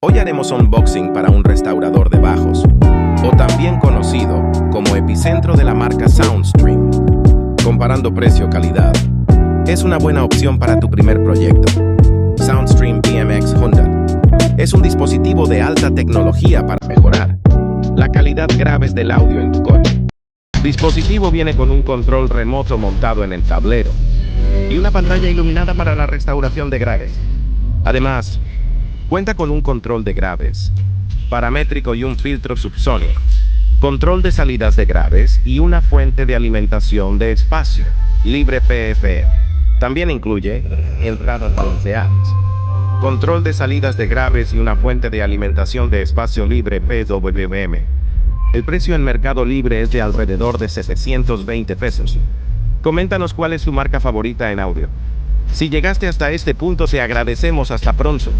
Hoy haremos unboxing para un restaurador de bajos, o también conocido como Epicentro de la marca Soundstream. Comparando precio-calidad, es una buena opción para tu primer proyecto. Soundstream BMX 100 es un dispositivo de alta tecnología para mejorar la calidad graves del audio en tu coche. El dispositivo viene con un control remoto montado en el tablero y una pantalla iluminada para la restauración de graves. Además, cuenta con un control de graves paramétrico y un filtro subsónico, control de salidas de graves y una fuente de alimentación de espacio libre PFM. También incluye entradas balanceadas, control de salidas de graves y una fuente de alimentación de espacio libre PWM. El precio en Mercado Libre es de alrededor de 720 pesos. Coméntanos cuál es tu marca favorita en audio. Si llegaste hasta este punto, te agradecemos. Hasta pronto.